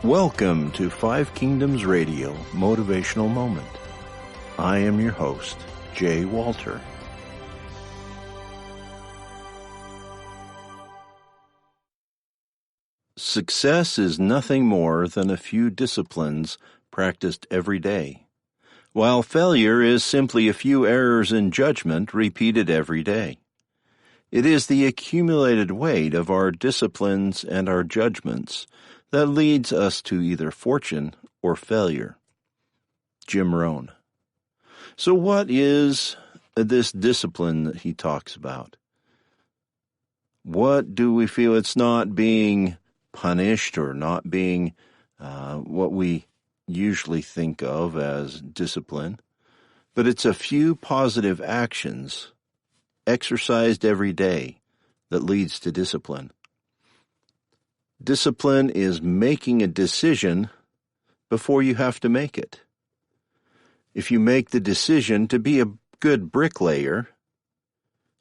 Welcome to Five Kingdoms Radio Motivational Moment. I am your host, Jay Walter. Success is nothing more than a few disciplines practiced every day, while failure is simply a few errors in judgment repeated every day. It is the accumulated weight of our disciplines and our judgments that leads us to either fortune or failure. Jim Rohn. So what is this discipline that he talks about? What do we feel? It's not being punished or not being what we usually think of as discipline, but it's a few positive actions exercised every day that leads to discipline. Discipline is making a decision before you have to make it. If you make the decision to be a good bricklayer,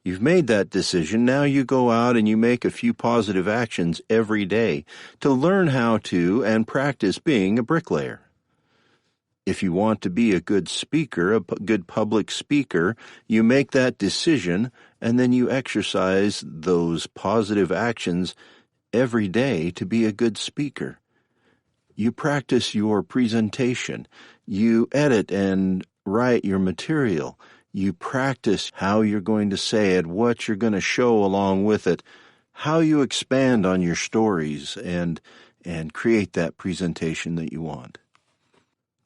you've made that decision. Now you go out and you make a few positive actions every day to learn how to and practice being a bricklayer. If you want to be a good speaker, a good public speaker, you make that decision and then you exercise those positive actions every day to be a good speaker. You practice your presentation. You edit and write your material. You practice how you're going to say it, what you're going to show along with it, how you expand on your stories and create that presentation that you want.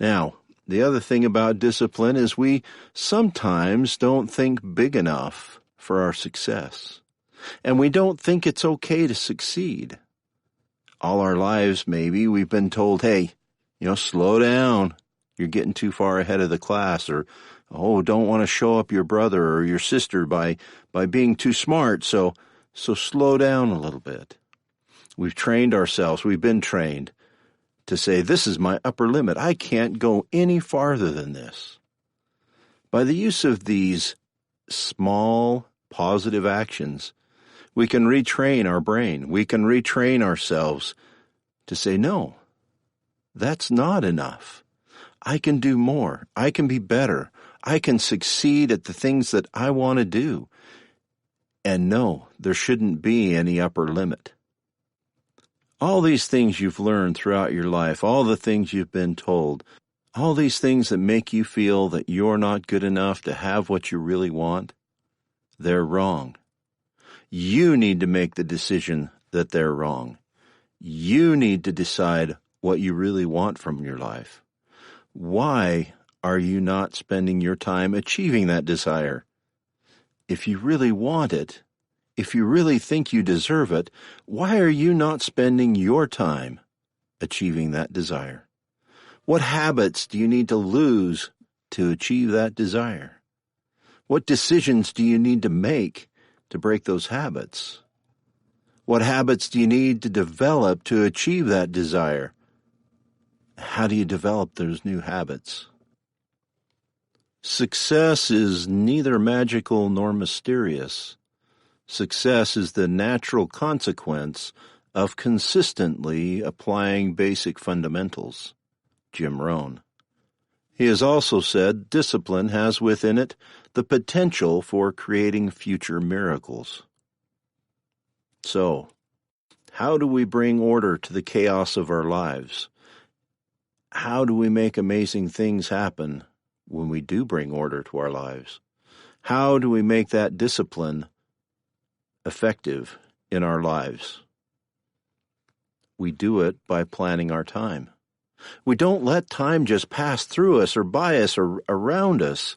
Now, the other thing about discipline is we sometimes don't think big enough for our success. And we don't think it's okay to succeed. All our lives, maybe, we've been told, hey, slow down. You're getting too far ahead of the class. Or, don't want to show up your brother or your sister by being too smart. So slow down a little bit. We've trained ourselves. We've been trained to say, this is my upper limit. I can't go any farther than this. By the use of these small positive actions, we can retrain our brain. We can retrain ourselves to say, no, that's not enough. I can do more. I can be better. I can succeed at the things that I want to do. And no, there shouldn't be any upper limit. All these things you've learned throughout your life, all the things you've been told, all these things that make you feel that you're not good enough to have what you really want, they're wrong. You need to make the decision that they're wrong. You need to decide what you really want from your life. Why are you not spending your time achieving that desire? If you really want it, if you really think you deserve it, why are you not spending your time achieving that desire? What habits do you need to lose to achieve that desire? What decisions do you need to make to break those habits? What habits do you need to develop to achieve that desire? How do you develop those new habits? Success is neither magical nor mysterious. Success is the natural consequence of consistently applying basic fundamentals. Jim Rohn. He has also said discipline has within it the potential for creating future miracles. So, how do we bring order to the chaos of our lives? How do we make amazing things happen when we do bring order to our lives? How do we make that discipline effective in our lives? We do it by planning our time. We don't let time just pass through us or by us or around us.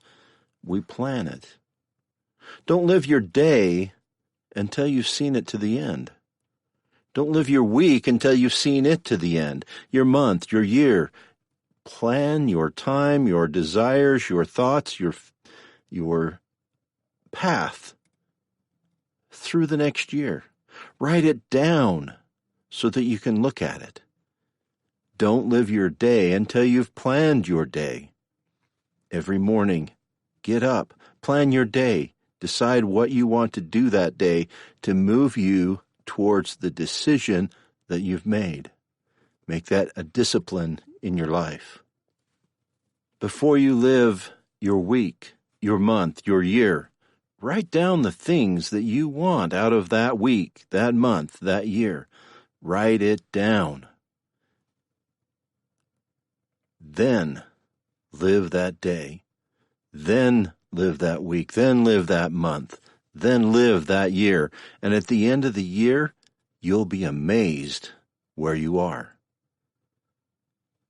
We plan it. Don't live your day until you've seen it to the end. Don't live your week until you've seen it to the end. Your month, your year. Plan your time, your desires, your thoughts, your path through the next year. Write it down so that you can look at it. Don't live your day until you've planned your day. Every morning, get up, plan your day, decide what you want to do that day to move you towards the decision that you've made. Make that a discipline in your life. Before you live your week, your month, your year, write down the things that you want out of that week, that month, that year. Write it down. Then live that day. Then live that week. Then live that month. Then live that year. And at the end of the year, you'll be amazed where you are.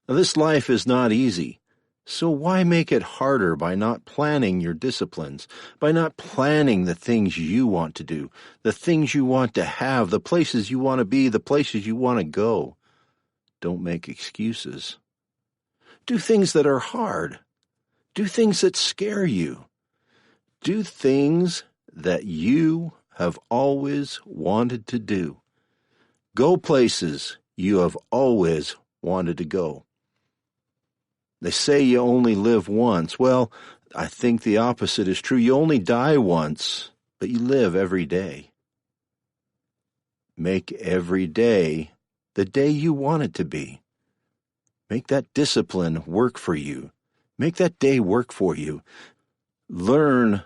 Now, this life is not easy. So why make it harder by not planning your disciplines, by not planning the things you want to do, the things you want to have, the places you want to be, the places you want to go? Don't make excuses. Do things that are hard. Do things that scare you. Do things that you have always wanted to do. Go places you have always wanted to go. They say you only live once. Well, I think the opposite is true. You only die once, but you live every day. Make every day the day you want it to be. Make that discipline work for you. Make that day work for you. Learn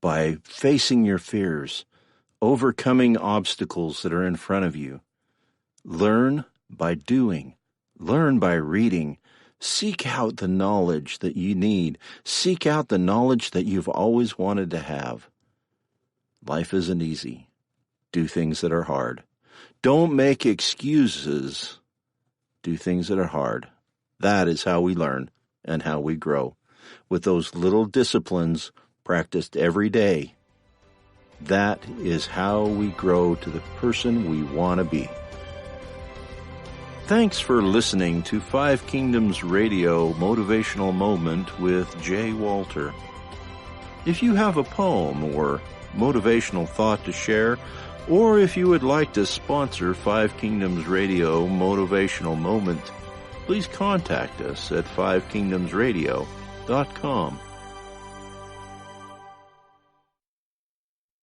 by facing your fears, overcoming obstacles that are in front of you. Learn by doing. Learn by reading. Seek out the knowledge that you need. Seek out the knowledge that you've always wanted to have. Life isn't easy. Do things that are hard. Don't make excuses. Do things that are hard. That is how we learn and how we grow. With those little disciplines practiced every day, that is how we grow to the person we want to be. Thanks for listening to Five Kingdoms Radio Motivational Moment with Jay Walter. If you have a poem or motivational thought to share, or if you would like to sponsor Five Kingdoms Radio Motivational Moment, please contact us at fivekingdomsradio.com.